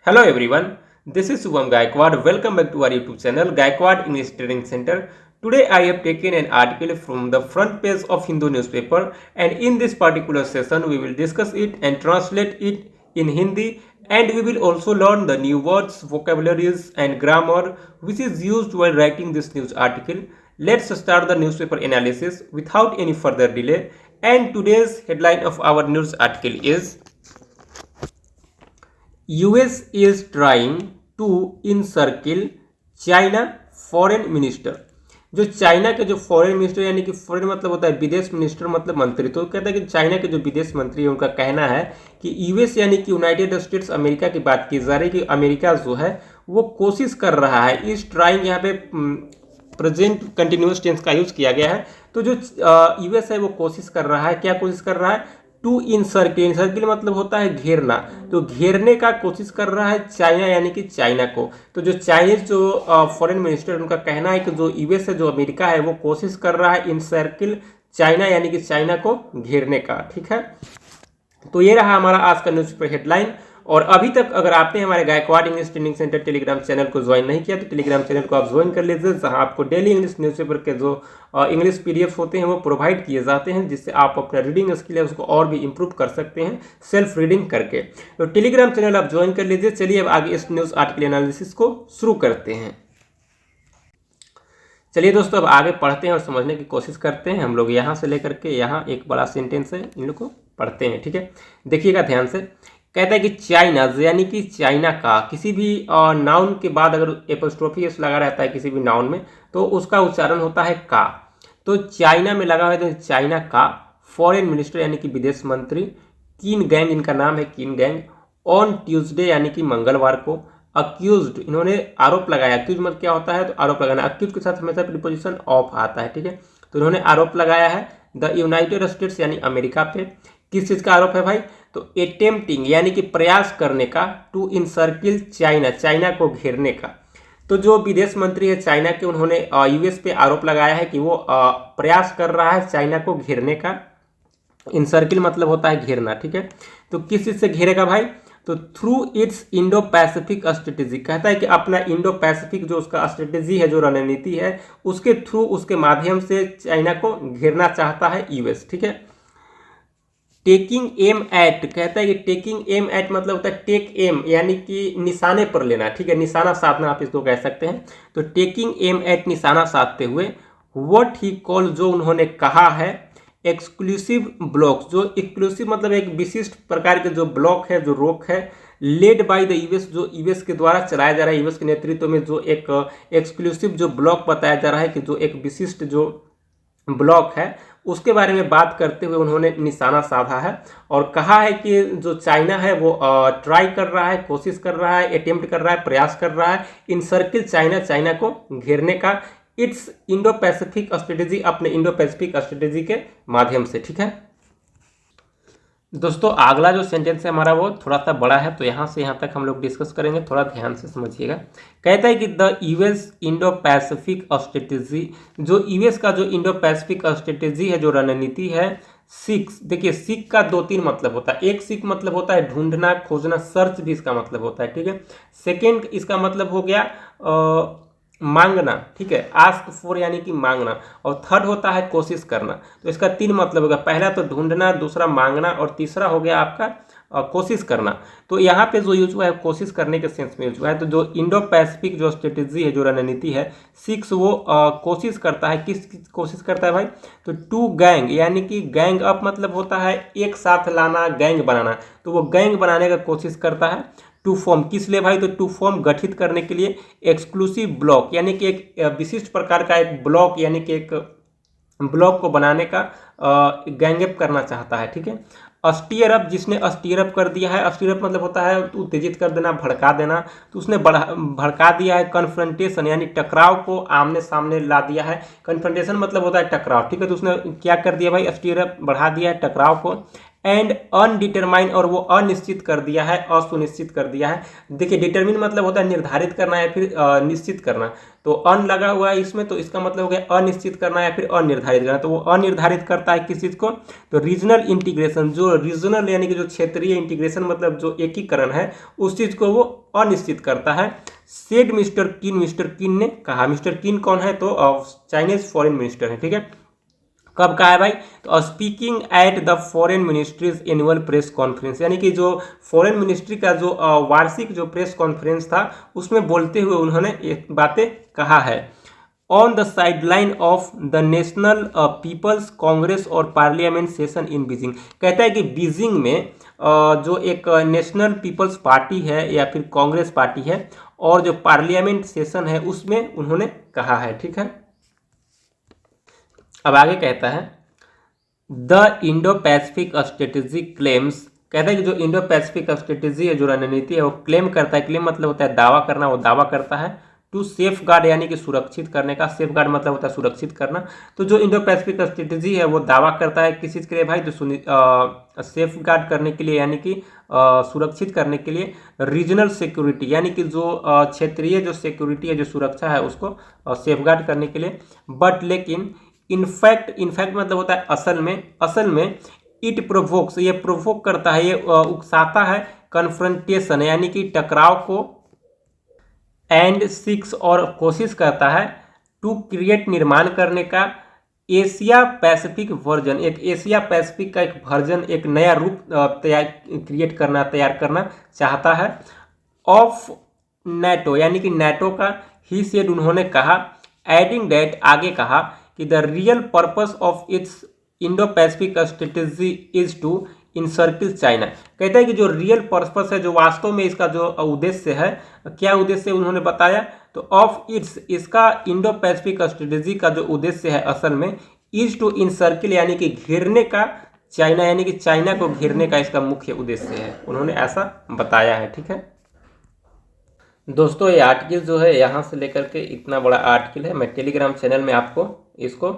Hello everyone, this is Subham Gaikwad. Welcome back to our YouTube channel Gaikwad English Training Center. Today I have taken an article from the front page of Hindu newspaper, and in this particular session we will discuss it and translate it in Hindi, and we will also learn the new words, vocabularies and grammar which is used while writing this news article. Let's start the newspaper analysis without any further delay, and today's headline of our news article is US is trying to encircle China foreign minister। जो China के जो foreign minister यानी कि foreign मतलब होता है विदेश minister मतलब मंत्री, तो कहता है कि चाइना के जो विदेश मंत्री है उनका कहना है कि यूएस यानी कि यूनाइटेड स्टेट्स अमेरिका की बात की जा रही है कि अमेरिका जो है वो कोशिश कर रहा है, इज ट्राइंग, यहाँ पे प्रेजेंट कंटिन्यूअस टेंस का यूज किया गया है। तो जो यूएस है वो कोशिश कर रहा है, क्या कोशिश कर रहा है? टू इनसर्किल, इनसर्किल मतलब होता है घेरना, तो घेरने का कोशिश कर रहा है चाइना यानी कि चाइना को। तो जो चाइनीज जो फॉरेन मिनिस्टर उनका कहना है कि जो यूएस है जो अमेरिका है वो कोशिश कर रहा है इनसर्किल चाइना यानी कि चाइना को घेरने का। ठीक है, तो ये रहा हमारा आज का न्यूज़पेपर हेडलाइन। और अभी तक अगर आपने हमारे Gaikwad English training centre Telegram channel को ज्वाइन नहीं किया तो टेलीग्राम चैनल को आप ज्वाइन कर लीजिए, जहां आपको डेली इंग्लिश न्यूज़पेपर के जो इंग्लिश पीडीएफ होते हैं वो प्रोवाइड किए जाते हैं, जिससे आप अपना रीडिंग स्किल है उसको और भी इंप्रूव कर सकते हैं सेल्फ रीडिंग करके। तो टेलीग्राम चैनल आप ज्वाइन कर लीजिए। चलिए अब आगे इस न्यूज़ आर्टिकल एनालिसिस को शुरू करते हैं। चलिए दोस्तों, अब आगे पढ़ते हैं और समझने की कोशिश करते हैं। हम लोग यहाँ से लेकर के यहाँ एक बड़ा सेंटेंस है, इन लोग को पढ़ते हैं। ठीक है, देखिएगा ध्यान से। कहता है कि चाइना यानी कि चाइना का, किसी भी नाउन के बाद अगर एपोस्ट्रोफी एस लगा रहता है किसी भी नाउन में तो उसका उच्चारण होता है का। तो चाइना में लगा हुआ है तो चाइना का फॉरेन मिनिस्टर यानी कि विदेश मंत्री किन गैंग, इनका नाम है किन गैंग, ऑन ट्यूसडे यानी कि मंगलवार को अक्यूज्ड, इन्होंने आरोप लगाया। अक्यूज मतलब क्या होता है? तो आरोप लगाना। अक्यूज के साथ हमेशा प्रीपोजिशन ऑफ आता है। ठीक है, तो इन्होंने आरोप लगाया है द यूनाइटेड स्टेट्स यानी अमेरिका पे। किस चीज का आरोप है भाई? तो अटेम्प्टिंग यानी कि प्रयास करने का, टू इनसर्किल चाइना, चाइना को घेरने का। तो जो विदेश मंत्री है चाइना के, उन्होंने यूएस पे आरोप लगाया है कि वो प्रयास कर रहा है चाइना को घेरने का। इनसर्किल मतलब होता है घेरना। ठीक है, तो किस चीज से घेरेगा भाई? तो through it's Indo Pacific strategy, कहता है कि अपना इंडो पैसिफिक जो उसका स्ट्रेटेजी है, जो रणनीति है, उसके थ्रू, उसके माध्यम से चाइना को घेरना चाहता है यूएस। ठीक है, टेकिंग एम एट, कहता है कि टेकिंग एम एट मतलब होता है टेक एम यानी कि निशाने पर लेना। ठीक है, निशाना साधना आप इसको कह सकते हैं। तो टेकिंग एम एट निशाना साधते हुए, व्हाट ही कॉल, जो उन्होंने कहा है, एक्सक्लूसिव ब्लॉक, जो एक्सक्लूसिव मतलब एक विशिष्ट प्रकार के जो ब्लॉक है, जो रोक है, लेड बाय द यूएस, जो यूएस के द्वारा चलाया जा रहा है, यूएस के नेतृत्व में जो एक एक्सक्लूसिव जो ब्लॉक बताया जा रहा है कि जो एक विशिष्ट जो ब्लॉक है, उसके बारे में बात करते हुए उन्होंने निशाना साधा है और कहा है कि जो चाइना है वो ट्राई कर रहा है, कोशिश कर रहा है, अटेम्प्ट कर रहा है, प्रयास कर रहा है इन सर्किल चाइना, चाइना को घेरने का, इट्स इंडो पैसिफिक स्ट्रेटेजी, अपने इंडो पैसिफिक स्ट्रेटेजी के माध्यम से। ठीक है दोस्तों, अगला जो सेंटेंस है हमारा वो थोड़ा सा बड़ा है, तो यहाँ से यहाँ तक हम लोग डिस्कस करेंगे, थोड़ा ध्यान से समझिएगा। कहता है कि the US Indo Pacific strategy, जो यूएस का जो इंडो पैसिफिक स्ट्रेटेजी है, जो रणनीति है, सिक्स, देखिए सिक का दो तीन मतलब होता है। एक सिक मतलब होता है ढूंढना, खोजना, सर्च भी इसका मतलब होता है। ठीक है, सेकेंड इसका मतलब हो गया मांगना। ठीक है, आस्क फॉर यानी कि मांगना, और थर्ड होता है कोशिश करना। तो इसका तीन मतलब होगा, पहला तो ढूंढना, दूसरा मांगना, और तीसरा हो गया आपका कोशिश करना। तो यहाँ पे जो यूज हुआ है कोशिश करने के सेंस में यूज हुआ है। तो जो इंडो पैसिफिक जो स्ट्रेटेजी है, जो रणनीति है, सिक्स, वो कोशिश करता है। किस कोशिश करता है भाई? तो टू गैंग यानी कि गैंग अप मतलब होता है एक साथ लाना, गैंग बनाना, तो वो गैंग बनाने का कोशिश करता है। टू फॉर्म किस लिए भाई? तो टू फॉर्म गठित करने के लिए, एक्सक्लूसिव ब्लॉक यानी कि एक विशिष्ट प्रकार का एक ब्लॉक यानी कि एक ब्लॉक को बनाने का गैंगअप करना चाहता है। ठीक है, स्टीयर अप, जिसने स्टीयर अप कर दिया है, स्टीयर अप मतलब होता है उत्तेजित कर देना, भड़का देना, तो उसने भड़का दिया है। कन्फ्रंटेशन यानी टकराव को आमने सामने ला दिया है। कन्फ्रंटेशन मतलब होता है टकराव। ठीक है, तो उसने क्या कर दिया भाई? स्टीयर अप, बढ़ा दिया है टकराव को। एंड अनडिटरमाइन, और वो अनिश्चित कर दिया है, असुनिश्चित कर दिया है। देखिए डिटरमिन मतलब होता है निर्धारित करना या फिर निश्चित करना, तो अन लगा हुआ है इसमें, तो इसका मतलब हो गया अनिश्चित करना या फिर अनिर्धारित करना। तो वो अनिर्धारित करता है किस चीज़ को, तो रीजनल इंटीग्रेशन, जो रीजनल यानी कि जो क्षेत्रीय इंटीग्रेशन मतलब जो एकीकरण है उस चीज़ को वो अनिश्चित करता है। सेड मिस्टर किन, मिस्टर किन ने कहा। मिस्टर किन कौन है, तो चाइनीज फॉरेन मिनिस्टर है, ठीक है। कब कहा है भाई, तो speaking at the foreign ministries annual press conference, यानी कि जो फॉरेन मिनिस्ट्री का जो वार्षिक जो प्रेस कॉन्फ्रेंस था उसमें बोलते हुए उन्होंने ये बातें कहा है। On the sideline of the National People's Congress और पार्लियामेंट सेशन इन बीजिंग, कहता है कि बीजिंग में जो एक नेशनल पीपल्स पार्टी है या फिर कांग्रेस पार्टी है और जो पार्लियामेंट सेशन है उसमें उन्होंने कहा है, ठीक है। अब आगे कहता है the Indo Pacific strategy claims, कहता है कि जो इंडो पैसिफिक स्ट्रेटेजी है, जो रणनीति है वो क्लेम करता है, क्लेम मतलब होता है दावा करना, वो दावा करता है टू सेफ गार्ड यानी कि सुरक्षित करने का, सेफ गार्ड मतलब होता है सुरक्षित करना। तो जो इंडो पैसिफिक स्ट्रेटेजी है वो दावा करता है किस चीज़ के लिए भाई, तो सेफ गार्ड करने के लिए यानी कि सुरक्षित करने के लिए, रीजनल सिक्योरिटी यानी कि जो क्षेत्रीय जो सिक्योरिटी है, जो सुरक्षा है उसको सेफ गार्ड करने के लिए। बट लेकिन इनफैक्ट, इनफैक्ट मतलब होता है असल में इट प्रोवोक्स, ये प्रोवोक करता है, ये उकसाता है, कन्फ्रंटेशन यानी कि टकराव को, एंड सिक्स और कोशिश करता है, टू क्रिएट निर्माण करने का, एशिया पैसिफिक वर्जन, एक एशिया पैसिफिक का एक वर्जन, एक नया रूप तैयार करना चाहता है, ऑफ नेटो यानी कि नेटो का। ही सेड उन्होंने कहा, एडिंग दैट आगे कहा कि the real purpose of its Indo Pacific strategy is to encircle China, कहता है कि जो रियल पर्पस है, जो वास्तव में इसका जो उद्देश्य है, क्या उद्देश्य उन्होंने बताया, तो ऑफ इट्स, इसका इंडो पैसिफिक स्ट्रेटेजी का जो उद्देश्य है असल में, इज टू इनसर्किल यानी कि घेरने का चाइना, यानी कि चाइना को घेरने का इसका मुख्य उद्देश्य है, उन्होंने ऐसा बताया है, ठीक है। दोस्तों ये आर्टिकल जो है यहाँ से लेकर के इतना बड़ा आर्टिकल है, मैं टेलीग्राम चैनल में आपको इसको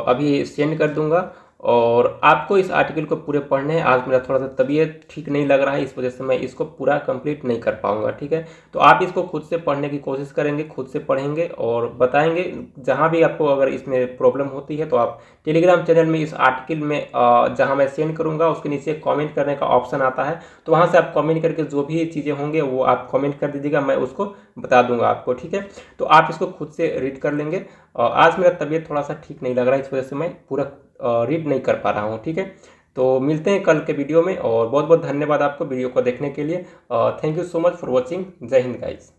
अभी सेंड कर दूंगा और आपको इस आर्टिकल को पूरे पढ़ने हैं। आज मेरा थोड़ा सा तबीयत ठीक नहीं लग रहा है, इस वजह से मैं इसको पूरा कंप्लीट नहीं कर पाऊंगा, ठीक है। तो आप इसको खुद से पढ़ने की कोशिश करेंगे, खुद से पढ़ेंगे और बताएंगे। जहां भी आपको अगर इसमें प्रॉब्लम होती है तो आप टेलीग्राम चैनल में इस आर्टिकल में जहां मैं सेंड करूंगा उसके नीचे कॉमेंट करने का ऑप्शन आता है, तो वहाँ से आप कॉमेंट करके जो भी चीज़ें होंगे वो आप कॉमेंट कर दीजिएगा, मैं उसको बता दूंगा आपको, ठीक है। तो आप इसको खुद से रीड कर लेंगे। आज मेरा तबीयत थोड़ा सा ठीक नहीं लग रहा है, इस वजह से मैं पूरा रीड नहीं कर पा रहा हूँ, ठीक है। तो मिलते हैं कल के वीडियो में और बहुत बहुत धन्यवाद आपको वीडियो को देखने के लिए। Thank you so much for watching. जय हिंद गाइस।